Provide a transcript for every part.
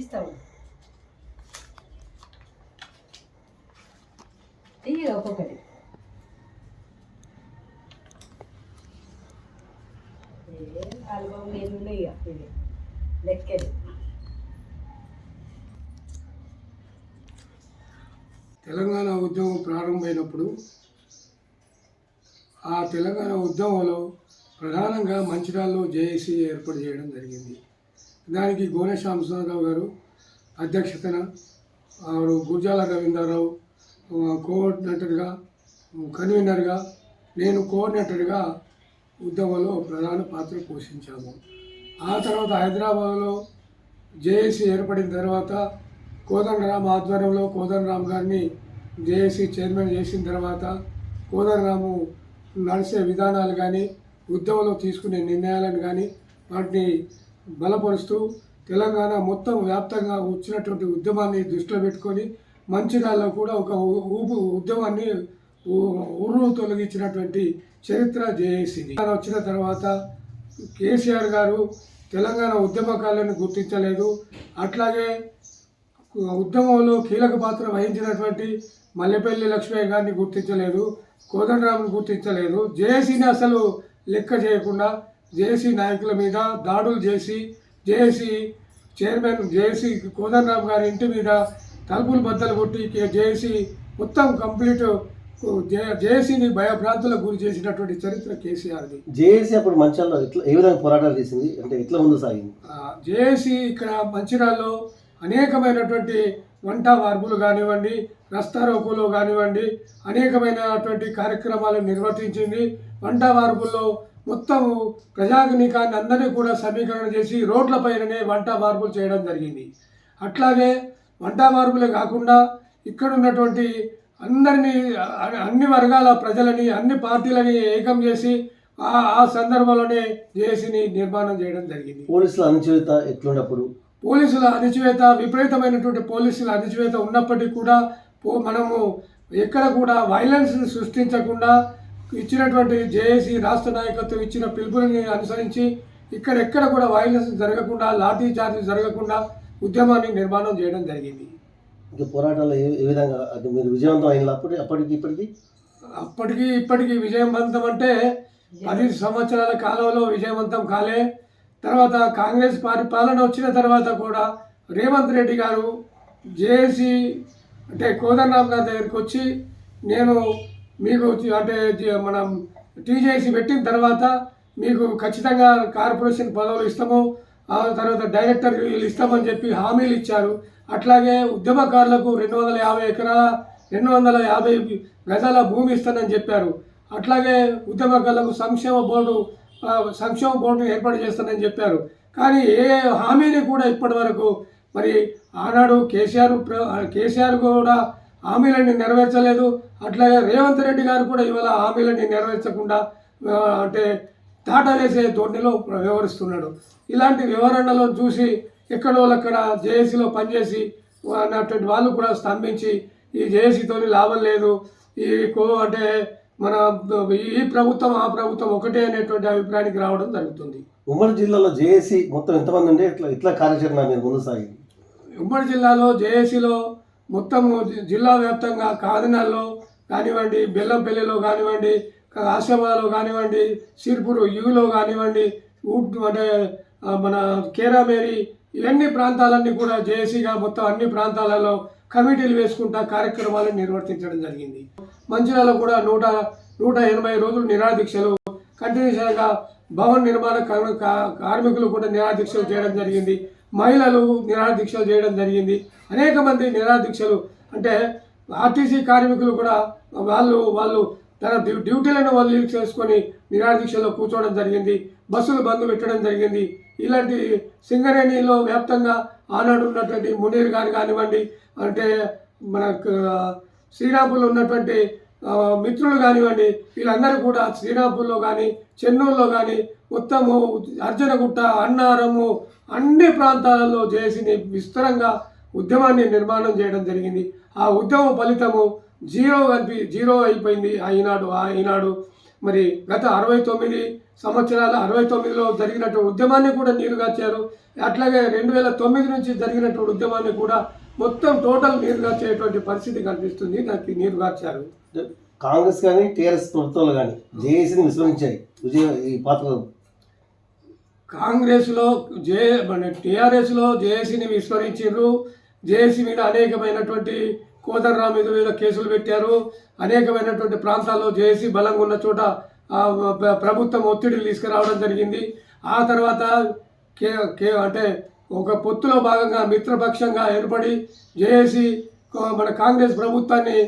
ఇస్తాము ఇవి ఒక్కొక్కటి ఆల్బమ్ నేను ఉన్నాయి ఇవి లెక్కలు. తెలంగాణ ఉద్యమం ప్రారంభమైనప్పుడు ఆ తెలంగాణ ఉద్యమంలో ప్రధానంగా మంచిర్యాలలో జేఏసీ ఏర్పాటు చేయడం జరిగింది. దానికి గోనె శ్యామసుందరరావు గారు అధ్యక్షతన గుర్జాల రవీంద్రరావు కోఆర్డినేటర్గా, కన్వీనర్గా, నేను కోఆర్డినేటర్గా ఉద్యమంలో ప్రధాన పాత్ర పోషించాము. ఆ తర్వాత హైదరాబాద్లో జేఏసీ ఏర్పడిన తర్వాత కోదండరామ్ ఆధ్వర్యంలో కోదండరామ్ గారిని జేఏసీ చైర్మన్ చేసిన తర్వాత కోదండరాము నడిచే విధానాలు కానీ ఉద్యమంలో తీసుకునే నిర్ణయాలను కానీ వాటిని బలపరుస్తూ తెలంగాణ మొత్తం వ్యాప్తంగా వచ్చినటువంటి ఉద్యమాన్ని దృష్టిలో పెట్టుకొని మంచిర్యాలలో కూడా ఒక ఉద్యమాన్ని ఉర్రు తొలగించినటువంటి చరిత్ర జేఏసీది. వచ్చిన తర్వాత కేసీఆర్ గారు తెలంగాణ ఉద్యమకాలను గుర్తించలేదు. అట్లాగే ఉద్యమంలో కీలక పాత్ర వహించినటువంటి మల్లెపల్లి లక్ష్మయ్య గారిని గుర్తించలేదు, కోదండరాంను గుర్తించలేదు. జేఏసీని అసలు లెక్క చేయకుండా జేఏసీ నాయకుల మీద దాడులు చేసి జేఏసీ చైర్మన్ జేఏసీ కోదండరాం గారి ఇంటి మీద తలుపులు బద్దలు కొట్టి జేఏసీ మొత్తం కంప్లీట్ జేఏసీని భయభ్రాంతులకు గురి చేసినటువంటి చరిత్ర కేసీఆర్ది. జేఏసీ అప్పుడు మంచిర్యాలలో ఏ విధంగా పోరాటాలు చేసింది, అంటే ఎట్లా ముందు సాగింది? జేఏసీ ఇక్కడ మంచిర్యాలలో అనేకమైనటువంటి వంట వార్పులు కానివ్వండి, రస్తారోకోలు కానివ్వండి, అనేకమైనటువంటి కార్యక్రమాలను నిర్వర్తించింది. వంట వార్పుల్లో మొత్తము ప్రజానీకాన్ని అందరినీ కూడా సమీకరణ చేసి రోడ్లపైననే వంట వార్పులు చేయడం జరిగింది. అట్లాగే వంట వార్పులే కాకుండా ఇక్కడ ఉన్నటువంటి అందరినీ, అన్ని వర్గాల ప్రజలని, అన్ని పార్టీలని ఏకం చేసి ఆ సందర్భంలోనే జేఏసీని నిర్మాణం చేయడం జరిగింది. పోలీసుల అణచివేత ఎట్లున్నప్పుడు? పోలీసుల అణచివేత, విపరీతమైనటువంటి పోలీసుల అణచివేత ఉన్నప్పటికీ కూడా మనము ఎక్కడ కూడా వైలెన్స్ని సృష్టించకుండా ఇచ్చినటువంటి జేఏసీ రాష్ట్ర నాయకత్వం ఇచ్చిన పిలుపుని అనుసరించి ఇక్కడెక్కడ కూడా వైలెన్స్ జరగకుండా, లాఠీ చార్జ్ జరగకుండా ఉద్యమాన్ని నిర్మాణం చేయడం జరిగింది. ఇంకా పోరాటాలు ఏ విధంగా అది మీరు విజయవంతం అయిన అప్పటికి ఇప్పటికీ విజయవంతం అంటే 10 సంవత్సరాల కాలంలో విజయవంతం కాలే. తర్వాత కాంగ్రెస్ పార్టీ పాలన వచ్చిన తర్వాత కూడా రేవంత్ రెడ్డి గారు జేఏసీ అంటే కోదండరామ్ గారి దగ్గరికి వచ్చి నేను మీకు అంటే మనం టీజేసీ పెట్టిన తర్వాత మీకు ఖచ్చితంగా కార్పొరేషన్ పదవులు ఇస్తాము, ఆ తర్వాత డైరెక్టర్ ఇస్తామని చెప్పి హామీలు ఇచ్చారు. అట్లాగే ఉద్యమకారులకు 250 గజాల భూమి ఇస్తానని చెప్పారు. అట్లాగే ఉద్యమకారులకు సంక్షేమ బోర్డు ఏర్పాటు చేస్తానని చెప్పారు. కానీ ఏ హామీని కూడా ఇప్పటి వరకు మరి ఆనాడు కేసీఆర్ కూడా హామీలని నెరవేర్చలేదు. అట్లాగే రేవంత్ రెడ్డి గారు కూడా ఇవాళ హామీలని నెరవేర్చకుండా అంటే తాట వేసే ధోరణిలో వ్యవహరిస్తున్నాడు. ఇలాంటి వివరణలో చూసి ఎక్కడో అక్కడ జేఏసీలో పనిచేసి అన్నటువంటి వాళ్ళు కూడా స్తంభించి ఈ జేఏసీతో లాభం లేదు, అంటే మన ఈ ప్రభుత్వం ఆ ప్రభుత్వం ఒకటే అనేటువంటి అభిప్రాయానికి రావడం జరుగుతుంది. ఉమ్మడి జిల్లాలో జేఏసీ మొత్తం ఎంతమంది ఉండే ఇట్లా కార్యాచరణ మీరు ముందు సాగింది? ఉమ్మడి జిల్లాలో జేఏసీలో మొత్తం జిల్లా వ్యాప్తంగా కాదినాల్లో కానివ్వండి, బెల్లంపల్లిలో కానివ్వండి, ఆసిఫాబాద్లో కానివ్వండి, సిర్పూర్ యూలో కానివ్వండి, అంటే మన కేరామేరి ఇవన్నీ ప్రాంతాలన్నీ కూడా జేఏసీగా మొత్తం అన్ని ప్రాంతాలలో కమిటీలు వేసుకుంటా కార్యక్రమాలను నిర్వర్తించడం జరిగింది. మంచిర్యాలలో కూడా 180 రోజులు నిరాదీక్షలు కంటిన్యూషన్గా భవన్ నిర్మాణ కార్మికులు కూడా నిరాదీక్షలు చేయడం జరిగింది. మహిళలు నిరాదీక్షలు చేయడం జరిగింది. అనేక మంది నిరాదీక్షలు అంటే ఆర్టీసీ కార్మికులు కూడా వాళ్ళు తన డ్యూటీలను వదిలి చేసుకొని నిరాదీక్షలో కూర్చోవడం జరిగింది. బస్సులు బంద్ పెట్టడం జరిగింది. ఇలాంటి సింగరేణిలో వ్యాప్తంగా ఆనాడు ఉన్నటువంటి మునీర్ గారు కానివ్వండి, అంటే మన శ్రీరాంపూర్లో ఉన్నటువంటి మిత్రులు కానివ్వండి, వీళ్ళందరూ కూడా శ్రీరాంపూర్లో కానీ చెన్నూరులో కానీ మొత్తము అర్జునగుట్ట, అన్నారము అన్ని ప్రాంతాలలో జేఏసీని విస్తరంగా ఉద్యమాన్ని నిర్మాణం చేయడం జరిగింది. ఆ ఉద్యమ ఫలితము జీరో అయిపోయింది ఈనాడు. మరి గత 69 సంవత్సరాల 69లో జరిగినటువంటి ఉద్యమాన్ని కూడా నీరుగార్చారు. అట్లాగే 2009 నుంచి జరిగినటువంటి ఉద్యమాన్ని కూడా మొత్తం టోటల్ నీరుగార్చేటువంటి పరిస్థితి కనిపిస్తుంది. దానికి నీరుగార్చారు. కాంగ్రెస్ కానీ టీఆర్ఎస్ ప్రభుత్వాలు కానీ జేఏసీని విస్మరించాయి. ఈ పాత్ర కాంగ్రెస్లో టీఆర్ఎస్లో జేఏసీని విస్మరించారు. జేఏసీ మీద అనేకమైనటువంటి కోదండరాం మీద కేసులు పెట్టారు. అనేకమైనటువంటి ప్రాంతాల్లో జేఏసీ బలంగా ఉన్న చోట ప్రభుత్వం ఒత్తిడిలు తీసుకురావడం జరిగింది. ఆ తర్వాత అంటే ఒక పొత్తులో భాగంగా మిత్రపక్షంగా ఏర్పడి జేఏసీ మన కాంగ్రెస్ ప్రభుత్వాన్ని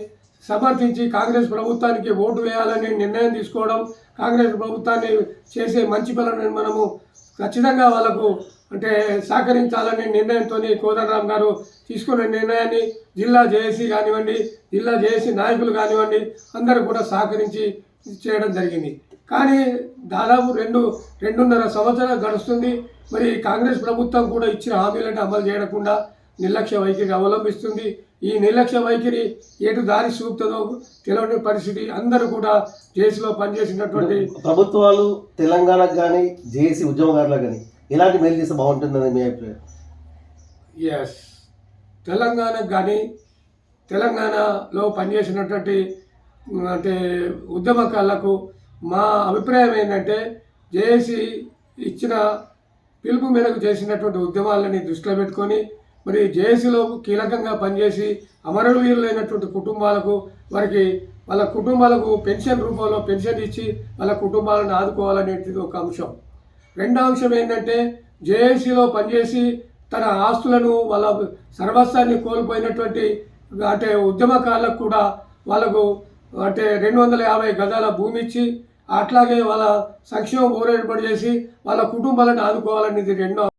సమర్థించి కాంగ్రెస్ ప్రభుత్వానికి ఓటు వేయాలని నిర్ణయం తీసుకోవడం, కాంగ్రెస్ ప్రభుత్వాన్ని చేసే మంచి పనులను మనము ఖచ్చితంగా వాళ్ళకు అంటే సహకరించాలనే నిర్ణయంతో కోదండరాం గారు తీసుకున్న నిర్ణయాన్ని జిల్లా జేఏసీ కానివ్వండి, జిల్లా జేఏసీ నాయకులు కానివ్వండి అందరూ కూడా సహకరించి చేయడం జరిగింది. కానీ దాదాపు 2.5 సంవత్సరాలు గడుస్తుంది. మరి కాంగ్రెస్ ప్రభుత్వం కూడా ఇచ్చిన హామీలను అమలు చేయకుండా నిర్లక్ష్య వైఖరి అవలంబిస్తుంది. ఈ నిర్లక్ష్య వైఖరి ఎటు దారి చూపుతుందో తెలియని పరిస్థితి. అందరూ కూడా జేఏసీలో పనిచేసినటువంటి ప్రభుత్వాలు తెలంగాణకు కానీ జేఏసీ ఉద్యమకారులకు కానీ ఎలాంటి మేలు చేస్తే బాగుంటుందని మీ అభిప్రాయం? ఎస్, తెలంగాణకు కానీ తెలంగాణలో పనిచేసినటువంటి అంటే ఉద్యమకారులకు మా అభిప్రాయం ఏంటంటే జేఏసీ ఇచ్చిన పిలుపు మేరకు చేసినటువంటి ఉద్యమాలని దృష్టిలో పెట్టుకొని మరి జేఏసీలో కీలకంగా పనిచేసి అమరవీరులైనటువంటి కుటుంబాలకు వాళ్ళ కుటుంబాలకు పెన్షన్ రూపంలో పెన్షన్ ఇచ్చి వాళ్ళ కుటుంబాలను ఆదుకోవాలనేది ఒక అంశం. రెండో అంశం ఏంటంటే జేఏసీలో పనిచేసి తన ఆస్తులను వాళ్ళ సర్వస్వాన్ని కోల్పోయినటువంటి అంటే ఉద్యమకారులకు కూడా వాళ్ళకు అంటే 250 గజాల భూమి ఇచ్చి అట్లాగే వాళ్ళ సంక్షేమం ఓరేడుబడి చేసి వాళ్ళ కుటుంబాలను ఆదుకోవాలనేది రెండో